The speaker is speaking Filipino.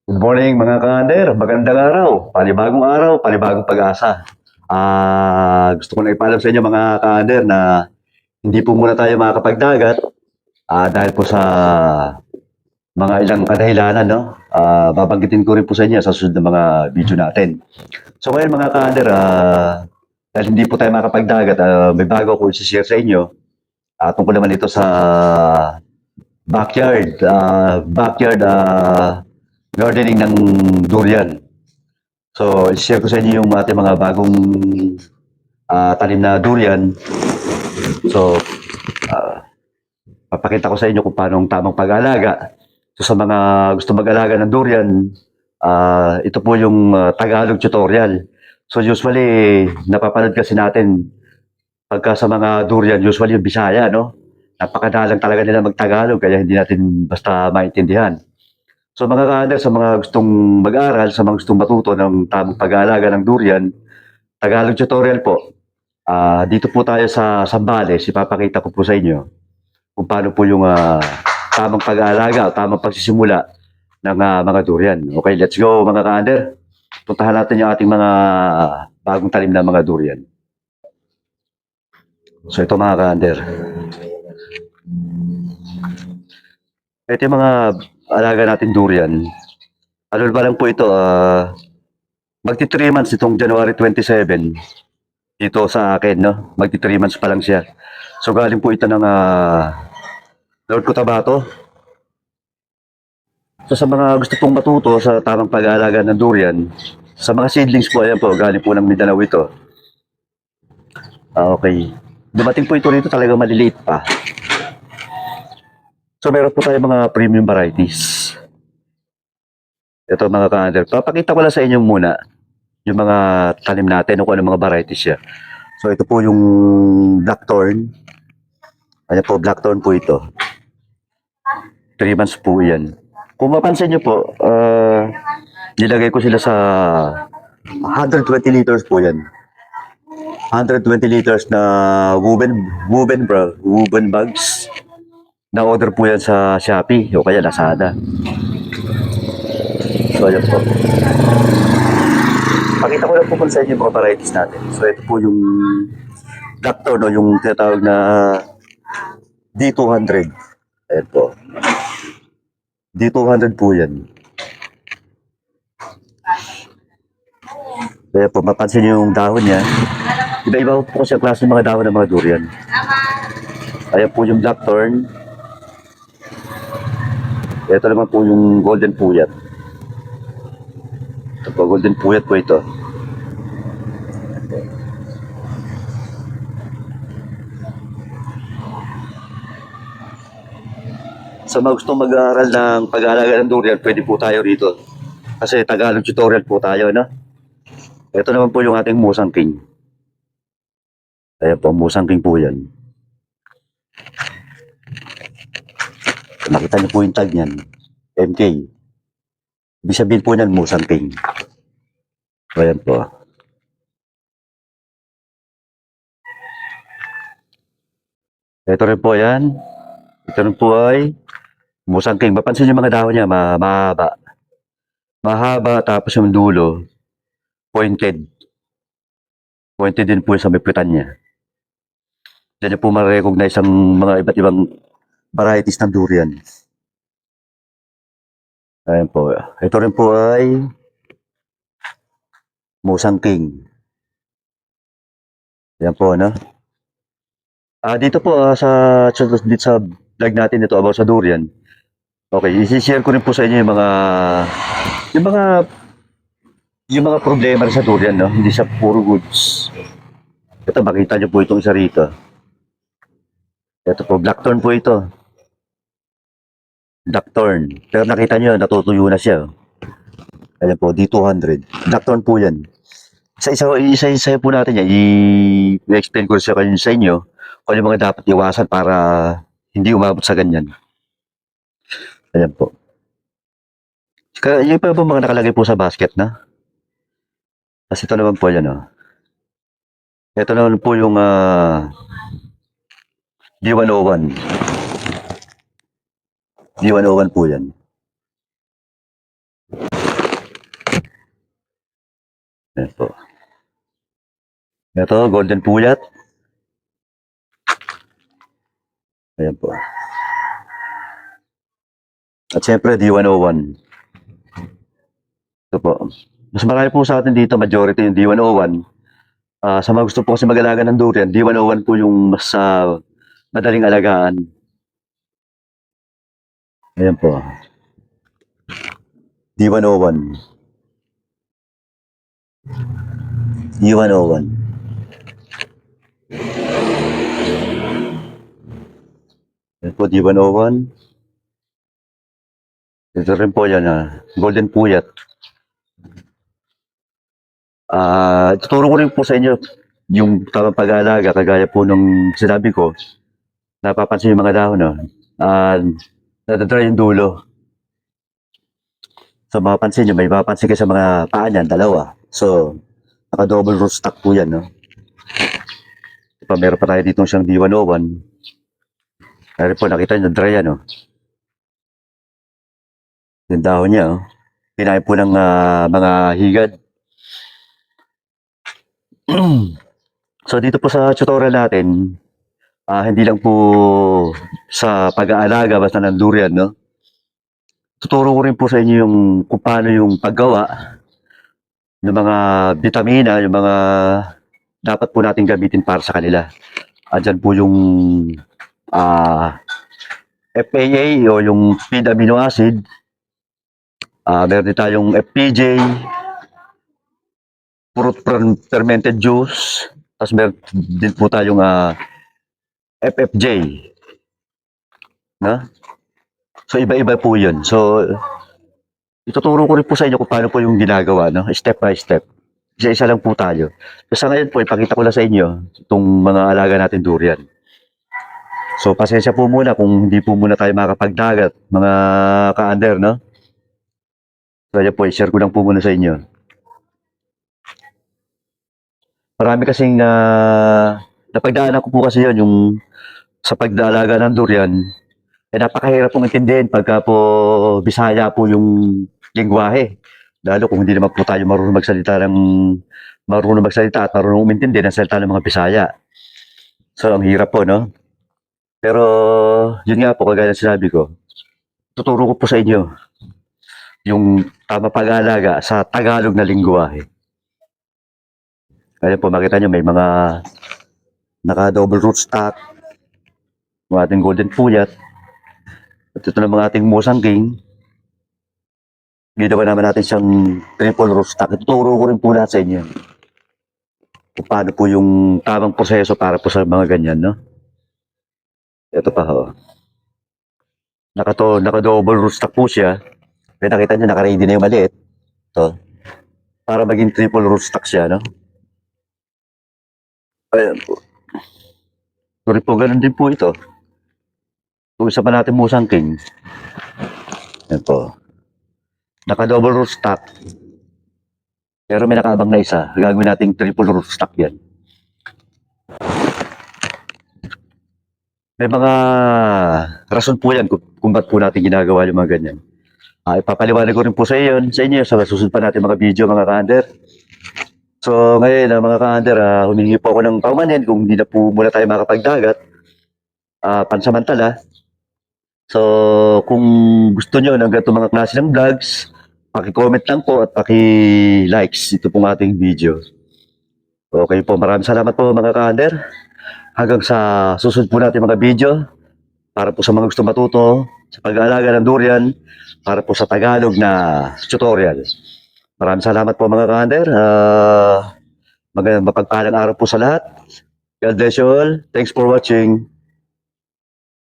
Good morning mga ka-under, magandang araw, panibagong pag-asa. Gusto ko na ipaalam sa inyo mga ka-under na hindi po muna tayo makakapagdagat dahil po sa mga ilang kadahilanan, no? Babanggitin ko rin po sa inyo sa susunod na mga video natin. So ngayon mga ka-under, dahil hindi po tayo makakapagdagat, may bago ako i-share sa inyo tungkol naman ito sa backyard gardening ng durian. So, i-share ko sa inyo yung ating mga bagong tanim na durian. So, papakita ko sa inyo kung paano ang tamang pag-aalaga. So, sa mga gusto mag-alaga ng durian, ito po yung Tagalog tutorial. So, usually, napapanood kasi natin pagka sa mga durian, usually yung Bisaya, no? Napakadalang talaga nila mag-Tagalog, kaya hindi natin basta maintindihan. So mga ka-under, sa mga gustong mag-aral, sa mga gustong matuto ng tamang pag-aalaga ng durian, Tagalog tutorial po. Dito po tayo sa Zambales, ipapakita ko po sa inyo kung paano po yung tamang pag-aalaga o tamang pagsisimula ng mga durian. Okay, let's go mga ka-under. Puntahan natin yung ating mga bagong talim na mga durian. So ito mga ka-under. Ito yung mga alaga natin durian. Ano ba lang po ito, magti 3 months itong January 27 dito sa akin, no? Magti 3 months pa lang siya. So galing po ito ng Lord Cotabato. So sa mga gusto pong matuto sa tamang pag-aalaga ng durian, sa mga seedlings po, ayan po, galing po ng Mindanao ito. Okay. Dumating po ito rito talaga maliliit pa. So meron po tayo mga premium varieties. Ito mga ka-under. Papakita ko lang sa inyo muna yung mga tanim natin o kung ano mga varieties siya. So ito po yung blackthorn. Ayan po, blackthorn po ito. 3 months po yan. Kung mapansin nyo po, nilagay ko sila sa 120 liters po yan. 120 liters na woven bags. Na-order po yan sa Shopee o kaya Lazada. So, ayan po. Pakita ko lang po sa inyo yung mga varieties natin. So, ito po yung Blackthorn o yung tinatawag na D200. Ayan po. D200 po yan. Kaya po, mapansin nyo yung dahon niya. Iba-iba po kasi ang klase ng mga dahon ng mga durian. Ayan po yung blackthorn. Ito naman po yung golden puyat. Ito po, golden puyat po ito. Sa mga gustong mag-aaral ng pag-aalaga ng durian, pwede po tayo rito. Kasi Tagalog tutorial po tayo, no? Ito naman po yung ating Musang King. Ayan po, Musang King po yan. Nakita niyo po yung tag niyan. MK. Ibig sabihin po niyan, Musang King. Ayan po. Ito rin po yan. Ito rin po ay Musang King. Mapansin niyo mga dahon niya, mahaba. Mahaba, tapos yung dulo, pointed. Pointed din po sa may pitan niya. Diyan niyo po ma-recognize ang mga iba't ibang varieties ng durian. Ayan po. Ito rin po ay Musang King. Ayan po, ano? Dito po dito sa vlog natin ito about sa durian. Okay, i-share ko rin po sa inyo yung mga yung mga problema rin sa durian, no? Hindi siya puro goods. Ito, makita niyo po itong isa rito. Ito po, blackthorn po ito. Blackthorn. Pero nakita niyo, natutuyo na siya. Ayan po, D200. Blackthorn po yan. Isa-isa po natin yan. I-explain ko sa inyo kung ano yung mga dapat iwasan para hindi umabot sa ganyan. Ayan po. Yung pa po mga nakalagay po sa basket na. Kasi ito naman po yan, oh. Ito naman po yung D101. D101 po yan. Ayan po. Ito, golden puyat. Ayan po. At syempre, D101. Ito po. Mas marami po sa atin dito, majority yung D101. Sa mga gusto po kasi mag-alaga ng durian, D101 po yung mas madaling alagaan. Ayan po. D101. D101. Ayan po, D101. Ito rin po yan, golden puyat. Tuturo ko rin po sa inyo yung tamang pag-aalaga, kagaya po nung sinabi ko, napapansin yung mga dahon, no? Nadadry yung dulo. So, mapapansin nyo, may mapapansin kayo sa mga paa niyan, dalawa. So, naka-double root stock po yan, no? Meron pa tayo dito siyang D101. Kaya po, nakita nyo, dry yan, no? Yung dahon niya, oh. Kinain po ng mga higad. So, dito po sa tutorial natin, hindi lang po sa pag-aalaga basta ng durian, no? Tuturo ko rin po sa inyo yung kung paano yung paggawa ng mga vitamina, yung mga dapat po natin gamitin para sa kanila. Andyan po yung FAA o yung feed amino acid. Meron din tayong FPJ, fruit fermented juice. Tapos meron din po tayong FFJ. No? So, iba-iba po yun. So, ituturo ko rin po sa inyo kung paano po yung ginagawa, no? Step by step. Isa-isa lang po tayo. So, sa ngayon po, ipakita ko lang sa inyo itong mga alaga natin durian. So, pasensya po muna kung hindi po muna tayo makapagdagat, mga ka-under, no? So, ayan po, i-share ko lang po muna sa inyo. Marami kasing napagdaanan ko po kasi yun, yung sa pagdalaga ng durian, napakahirap pong intindihin pagka po Bisaya po yung lingwahe. Lalo kung hindi naman po tayo marunong magsalita at marunong umintindi ng salita ng mga Bisaya. So, ang hirap po, no? Pero, yun nga po, kagaya ng sinabi ko, tuturo ko po sa inyo yung tama pag-aalaga sa Tagalog na lingwahe. Kaya po, makita nyo, may mga naka-double root stock, mga ating golden puyat, at ito na mga ating musang king. Ginawa naman natin siyang triple root stock. Ituturo ko rin po lahat sa inyo kung paano po yung tamang proseso para po sa mga ganyan, no? Ito pa, ho. Naka-double root stock po siya. Kaya nakita nyo, naka-ready na yung maliit. Ito. Para maging triple root stock siya, no? Ayan po. Sorry po, ganun din po ito. Kung isa pa natin musang king. Ayan po. Naka-double root stock. Pero may nakaabang na isa. Gagawin nating triple root stock yan. May mga rason po yan kung ba't po natin ginagawa yung mga ganyan. Ipapaliwanag ko rin po sa inyo sa susunod pa natin mga video, mga ka-under. So ngayon, mga ka-under, humingi po ako ng paumanhin kung hindi na po muna tayo makapagdagat. Pansamantala. So kung gusto nyo ng ganito mga klase ng vlogs, paki-comment lang po at paki-likes ito pong ating video. Okay po, maraming salamat po mga ka-under. Hanggang sa susunod po natin mga video para po sa mga gusto matuto sa pag-aalaga ng durian para po sa Tagalog na tutorial. Maraming salamat po mga ka-under. Mapagpalang araw po sa lahat. God bless you all. Thanks for watching.